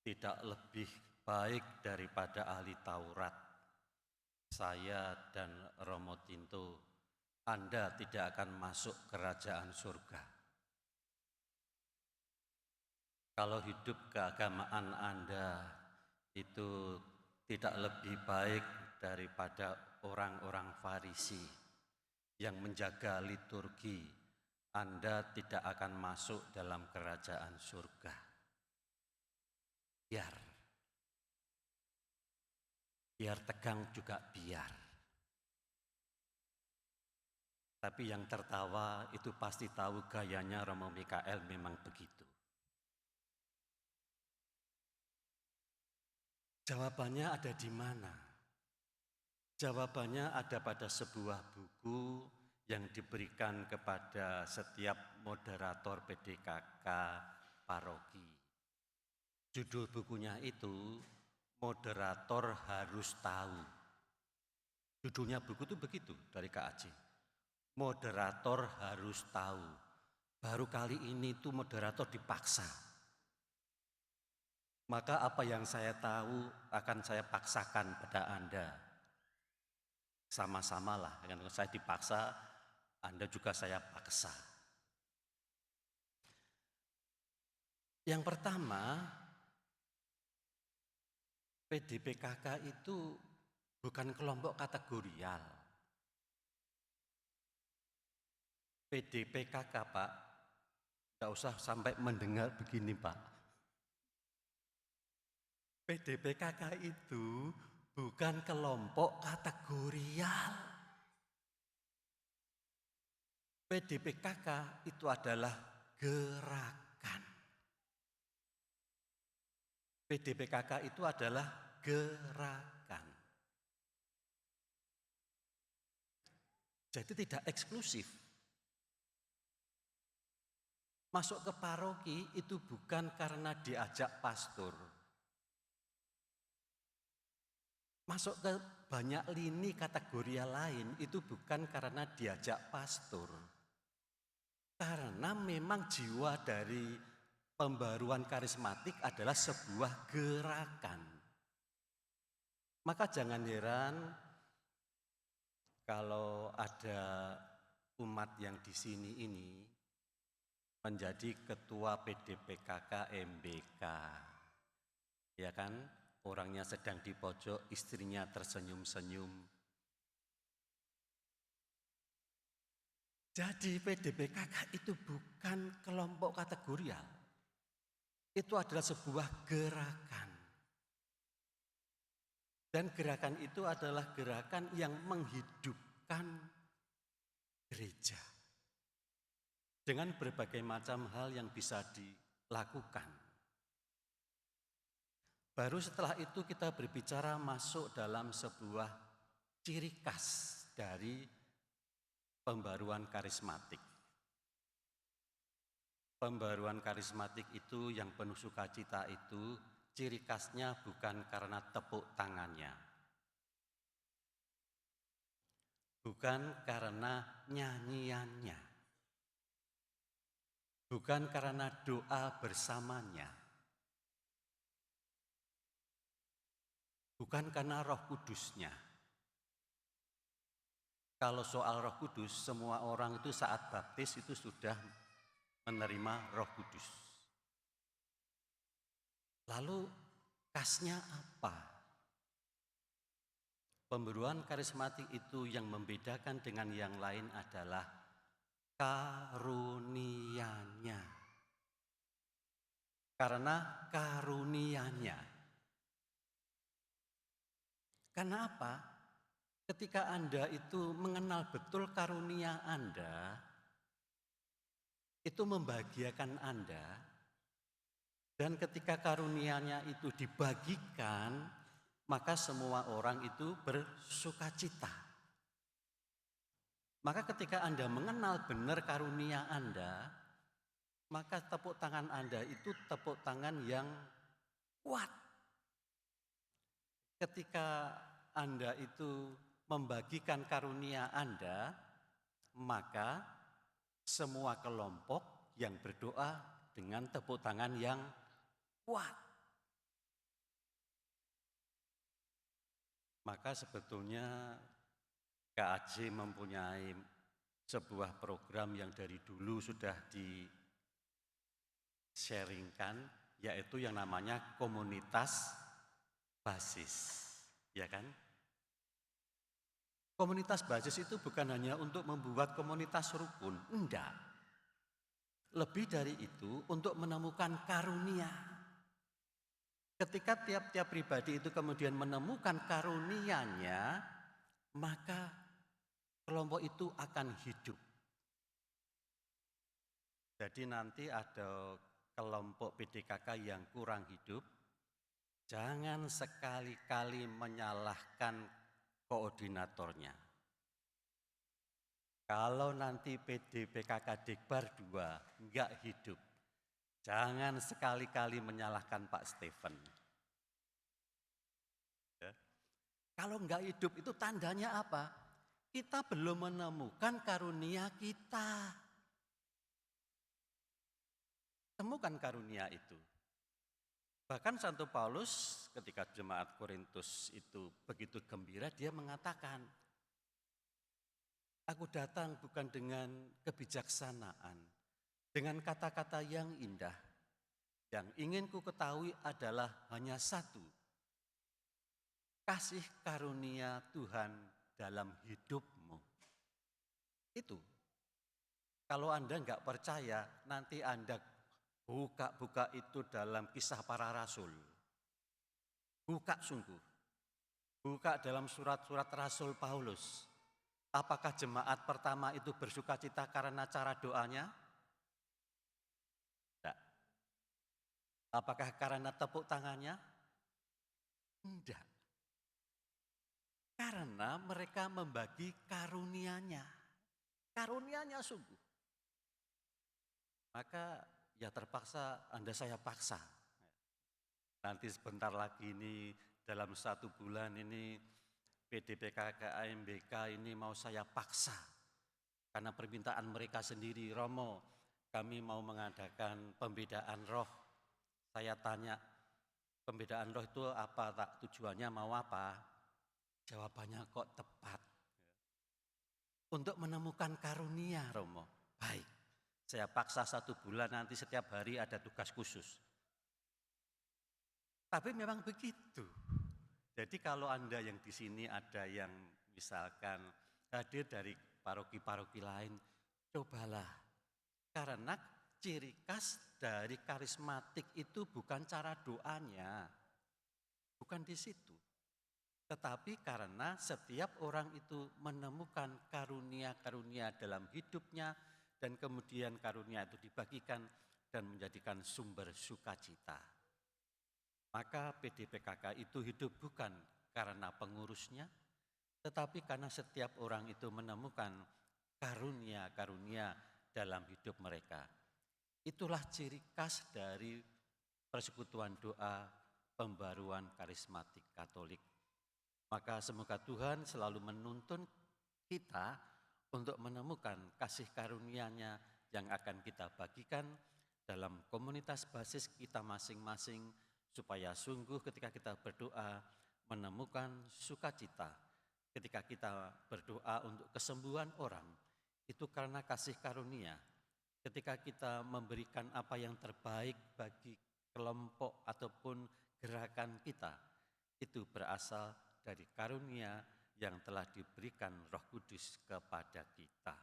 tidak lebih baik daripada ahli Taurat. Saya dan Romo Tinto, Anda tidak akan masuk kerajaan surga. Kalau hidup keagamaan Anda itu tidak lebih baik daripada orang-orang Farisi yang menjaga liturgi, Anda tidak akan masuk dalam kerajaan surga. Biar tegang juga biar. Tapi yang tertawa itu pasti tahu gayanya Romo Mikael memang begitu. Jawabannya ada di mana? Jawabannya ada pada sebuah buku yang diberikan kepada setiap moderator PDKK paroki. Judul bukunya itu Moderator Harus Tahu. Judulnya buku itu begitu dari Kak Aceh. Moderator harus tahu. Baru kali ini tuh moderator dipaksa. Maka apa yang saya tahu akan saya paksakan pada Anda. Sama-samalah, kalau saya dipaksa, Anda juga saya paksa. Yang pertama, PDPKK itu bukan kelompok kategorial. PDPKK, Pak, tidak usah sampai mendengar begini, Pak. PDPKK itu bukan kelompok kategorial. PDPKK itu adalah gerakan. PDPKK itu adalah gerakan. Jadi tidak eksklusif. Masuk ke paroki itu bukan karena diajak pastor. Masuk ke banyak lini kategori lain itu bukan karena diajak pastor. Karena memang jiwa dari pembaruan karismatik adalah sebuah gerakan. Maka jangan heran kalau ada umat yang di sini ini menjadi ketua PDPKK MBK. Ya kan? Orangnya sedang di pojok, istrinya tersenyum-senyum. Jadi PDPKK itu bukan kelompok kategorial. Itu adalah sebuah gerakan. Dan gerakan itu adalah gerakan yang menghidupkan gereja. Dengan berbagai macam hal yang bisa dilakukan. Baru setelah itu kita berbicara masuk dalam sebuah ciri khas dari pembaruan karismatik. Pembaruan karismatik itu yang penuh sukacita itu ciri khasnya bukan karena tepuk tangannya. Bukan karena nyanyiannya. Bukan karena doa bersamanya. Bukan karena Roh Kudusnya. Kalau soal Roh Kudus, semua orang itu saat baptis itu sudah menerima Roh Kudus. Lalu khasnya apa? Pembaruan karismatik itu yang membedakan dengan yang lain adalah karunia-Nya. Karena karunia-Nya. Karena apa? Ketika Anda itu mengenal betul karunia Anda, itu membahagiakan Anda, dan ketika karunia-Nya itu dibagikan, maka semua orang itu bersukacita. Maka ketika Anda mengenal benar karunia Anda, maka tepuk tangan Anda itu tepuk tangan yang kuat. Ketika Anda itu membagikan karunia Anda, maka semua kelompok yang berdoa dengan tepuk tangan yang kuat. Maka sebetulnya KAJ mempunyai sebuah program yang dari dulu sudah di-sharingkan, yaitu yang namanya komunitas basis, ya kan? Komunitas basis itu bukan hanya untuk membuat komunitas rukun, enggak. Lebih dari itu untuk menemukan karunia. Ketika tiap-tiap pribadi itu kemudian menemukan karunianya, maka kelompok itu akan hidup. Jadi nanti ada kelompok PDKK yang kurang hidup, jangan sekali-kali menyalahkan koordinatornya. Kalau nanti PKK Dekbar 2 enggak hidup, jangan sekali-kali menyalahkan Pak Stephen. Ya. Kalau enggak hidup itu tandanya apa? Kita belum menemukan karunia kita. Temukan karunia itu. Bahkan Santo Paulus ketika jemaat Korintus itu begitu gembira, dia mengatakan, aku datang bukan dengan kebijaksanaan, dengan kata-kata yang indah. Yang ingin ku ketahui adalah hanya satu, kasih karunia Tuhan dalam hidupmu. Itu. Kalau Anda enggak percaya, nanti Anda buka-buka itu dalam Kisah Para Rasul. Buka sungguh. Buka dalam surat-surat Rasul Paulus. Apakah jemaat pertama itu bersukacita karena cara doanya? Tidak. Apakah karena tepuk tangannya? Tidak. Karena mereka membagi karunia-Nya. Karunia-Nya sungguh. Maka ya terpaksa saya paksa. Nanti sebentar lagi ini dalam 1 bulan ini PDPKK AMBK ini mau saya paksa. Karena permintaan mereka sendiri, Romo, kami mau mengadakan pembedaan roh. Saya tanya, pembedaan roh itu apa, tak? Tujuannya mau apa? Jawabannya kok tepat. Untuk menemukan karunia, Romo. Baik, saya paksa 1 bulan, nanti setiap hari ada tugas khusus. Tapi memang begitu. Jadi kalau Anda yang di sini ada yang misalkan hadir dari paroki-paroki lain, cobalah. Karena ciri khas dari karismatik itu bukan cara doanya. Bukan di situ. Tetapi karena setiap orang itu menemukan karunia-karunia dalam hidupnya dan kemudian karunia itu dibagikan dan menjadikan sumber sukacita. Maka PDPKK itu hidup bukan karena pengurusnya, tetapi karena setiap orang itu menemukan karunia-karunia dalam hidup mereka. Itulah ciri khas dari persekutuan doa pembaruan karismatik Katolik. Maka semoga Tuhan selalu menuntun kita untuk menemukan kasih karunia-Nya yang akan kita bagikan dalam komunitas basis kita masing-masing, supaya sungguh ketika kita berdoa menemukan sukacita. Ketika kita berdoa untuk kesembuhan orang, itu karena kasih karunia. Ketika kita memberikan apa yang terbaik bagi kelompok ataupun gerakan kita, itu berasal dari karunia yang telah diberikan Roh Kudus kepada kita.